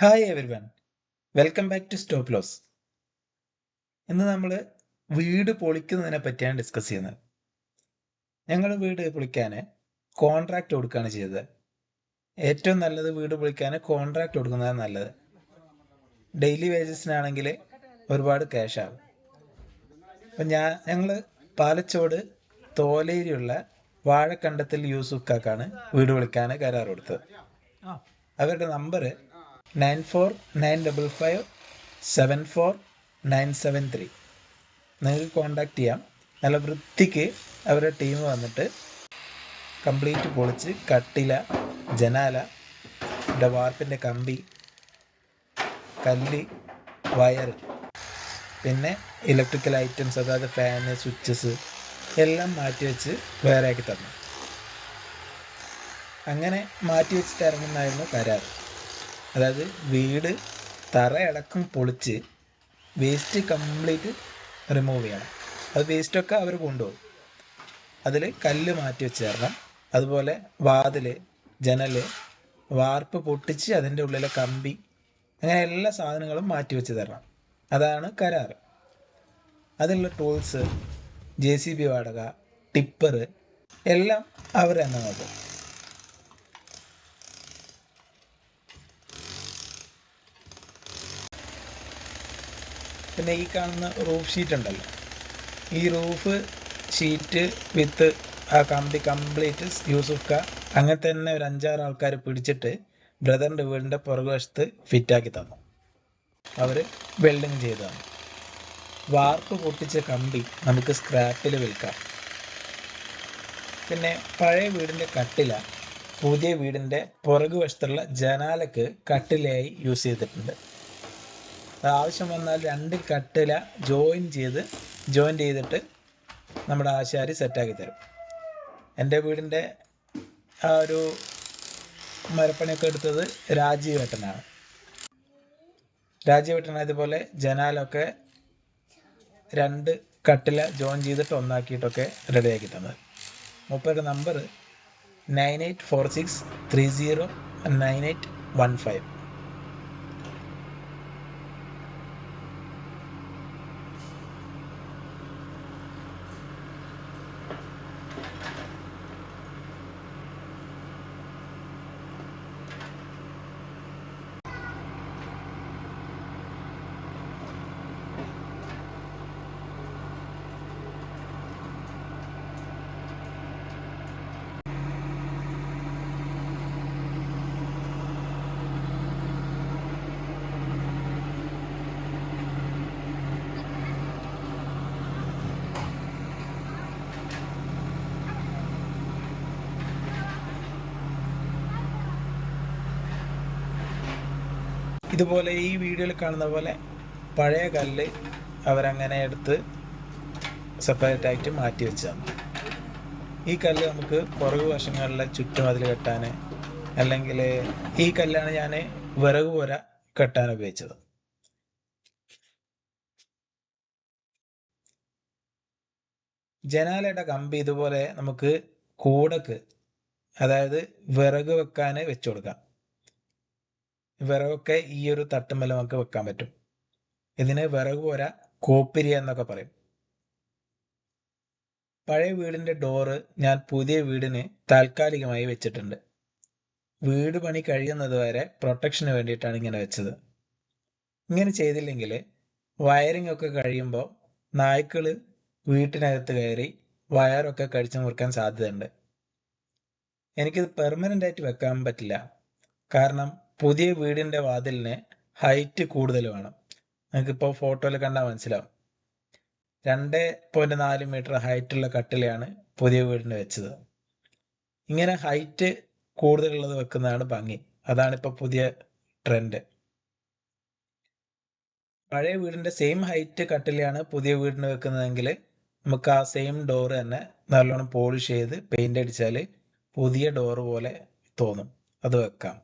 Hi everyone, welcome back to stop loss. ഇന്ന് നമ്മൾ വീട് പൊളിക്കുന്നതിനെ പറ്റിയാണ് ഡിസ്കസ് ചെയ്യുന്നത്. ഞങ്ങൾ വീട് പൊളിക്കാൻ കോൺട്രാക്റ്റ് കൊടുക്കുകയാണ് ചെയ്തത്. ഏറ്റവും നല്ലത് വീട് പൊളിക്കാൻ കോൺട്രാക്റ്റ് കൊടുക്കുന്നതാണ് നല്ലത്. ഡെയിലി വേജസിനാണെങ്കിൽ ഒരുപാട് ക്യാഷ് ആകും. അപ്പം ഞങ്ങൾ പാലച്ചോട് തോലേരിയുള്ള വാഴക്കണ്ടത്തിൽ യൂസുഫാക്കാണ് വീട് പൊളിക്കാൻ കരാർ കൊടുത്തത്. അവരുടെ നമ്പർ 9495574973. നിങ്ങൾക്ക് കോണ്ടാക്ട് ചെയ്യാം. നല്ല വൃത്തിക്ക് അവരുടെ ടീം വന്നിട്ട് കംപ്ലീറ്റ് പൊളിച്ച് കട്ടില, ജനാല, വാർപ്പിൻ്റെ കമ്പി, കല്ല്, വയർ, പിന്നെ ഇലക്ട്രിക്കൽ ഐറ്റംസ്, അതായത് ഫാന്, സ്വിച്ചസ് എല്ലാം മാറ്റി വെച്ച് വേറെ ആക്കി തന്നു. അങ്ങനെ മാറ്റി വെച്ചിട്ട് ഇറങ്ങുന്നതായിരുന്നു കരാർ. അതായത് വീട് തറയടക്കം പൊളിച്ച് വേസ്റ്റ് കംപ്ലീറ്റ് റിമൂവ് ചെയ്യണം. അത് വേസ്റ്റൊക്കെ അവർ കൊണ്ടുപോകും. അതിൽ കല്ല് മാറ്റി വെച്ച് തരണം. അതുപോലെ വാതിൽ, ജനൽ, വാർപ്പ് പൊട്ടിച്ച് അതിൻ്റെ ഉള്ളിലെ കമ്പി, അങ്ങനെ എല്ലാ സാധനങ്ങളും മാറ്റി വെച്ച് തരണം. അതാണ് കരാർ. അതിലുള്ള ടൂൾസ്, JCB വാടക, ടിപ്പർ എല്ലാം അവർ തന്നെ നോക്കും. പിന്നെ ഈ കാണുന്ന റൂഫ് ഷീറ്റ് ഉണ്ടല്ലോ, ഈ റൂഫ് ഷീറ്റ് വിത്ത് ആ കമ്പി കംപ്ലീറ്റ് യൂസുഫ്ക അങ്ങനെ തന്നെ ഒരു 5-6 ആൾക്കാർ പിടിച്ചിട്ട് ബ്രദറിൻ്റെ വീടിൻ്റെ പുറകുവശത്ത് ഫിറ്റാക്കി തന്നു. അവർ വെൽഡിങ് ചെയ്തു തന്നു. വാർപ്പ് പൊട്ടിച്ച കമ്പി നമുക്ക് സ്ക്രാപ്പിൽ വിൽക്കാം. പിന്നെ പഴയ വീടിൻ്റെ കട്ടില പുതിയ വീടിൻ്റെ പുറകുവശത്തുള്ള ജനാലക്ക് കട്ടിലയായി യൂസ് ചെയ്തിട്ടുണ്ട്. ആവശ്യം വന്നാൽ 2 കട്ടില ജോയിൻ ചെയ്തിട്ട് നമ്മുടെ ആശാരി സെറ്റാക്കി തരും. എൻ്റെ വീടിൻ്റെ ആ ഒരു മരപ്പണിയൊക്കെ എടുത്തത് രാജീവേട്ടനാണ്. ഇതുപോലെ ജനാലൊക്കെ 2 കട്ടില ജോയിൻ ചെയ്തിട്ട് ഒന്നാക്കിയിട്ടൊക്കെ റെഡിയാക്കി തന്നത്. മൂപ്പരുടെ നമ്പർ 9846309815. ഇതുപോലെ ഈ വീഡിയോയിൽ കാണുന്ന പോലെ പഴയ കല്ല് അവരങ്ങനെ എടുത്ത് സെപ്പറേറ്റ് ആയിട്ട് മാറ്റി വെച്ചതാണ്. ഈ കല്ല് നമുക്ക് പുറകു വശങ്ങളിലെ ചുറ്റുമതിൽ കെട്ടാൻ, അല്ലെങ്കിൽ ഈ കല്ലാണ് ഞാൻ വിറക് പുര കെട്ടാൻ ഉപയോഗിച്ചത്. ജനാലയുടെ കമ്പി ഇതുപോലെ നമുക്ക് കൂടക്ക്, അതായത് വിറക് വെക്കാൻ വെച്ചു കൊടുക്കാം. വിറകൊക്കെ ഈ ഒരു തട്ടുമ്മൽ നമുക്ക് വെക്കാൻ പറ്റും. ഇതിന് വിറക് പോരാ കോപ്പിരിയ എന്നൊക്കെ പറയും. പഴയ വീടിൻ്റെ ഡോറ് ഞാൻ പുതിയ വീടിന് താൽക്കാലികമായി വെച്ചിട്ടുണ്ട്. വീട് പണി കഴിയുന്നത് വരെ പ്രൊട്ടക്ഷന് വേണ്ടിയിട്ടാണ് ഇങ്ങനെ വെച്ചത്. ഇങ്ങനെ ചെയ്തില്ലെങ്കിൽ വയറിംഗ് ഒക്കെ കഴിയുമ്പോൾ നായ്ക്കൾ വീട്ടിനകത്ത് കയറി വയറൊക്കെ കടിച്ചു മുറിക്കാൻ സാധ്യതയുണ്ട്. എനിക്കിത് പെർമനൻ്റ് ആയിട്ട് വെക്കാൻ പറ്റില്ല. കാരണം പുതിയ വീടിൻ്റെ വാതിലിന് ഹൈറ്റ് കൂടുതൽ വേണം. നിങ്ങൾക്കിപ്പോൾ ഫോട്ടോയിൽ കണ്ടാൽ മനസ്സിലാവും. 2.4 മീറ്റർ ഹൈറ്റുള്ള കട്ടിലയാണ് പുതിയ വീടിന് വെച്ചത്. ഇങ്ങനെ ഹൈറ്റ് കൂടുതലുള്ളത് വെക്കുന്നതാണ് ഭംഗി. അതാണിപ്പോൾ പുതിയ ട്രെൻഡ്. പഴയ വീടിൻ്റെ സെയിം ഹൈറ്റ് കട്ടിലയാണ് പുതിയ വീടിന് വെക്കുന്നതെങ്കിൽ നമുക്ക് ആ സെയിം ഡോറ് തന്നെ നല്ലോണം പോളിഷ് ചെയ്ത് പെയിൻ്റ് അടിച്ചാൽ പുതിയ ഡോറ് പോലെ തോന്നും. അത് വെക്കാം.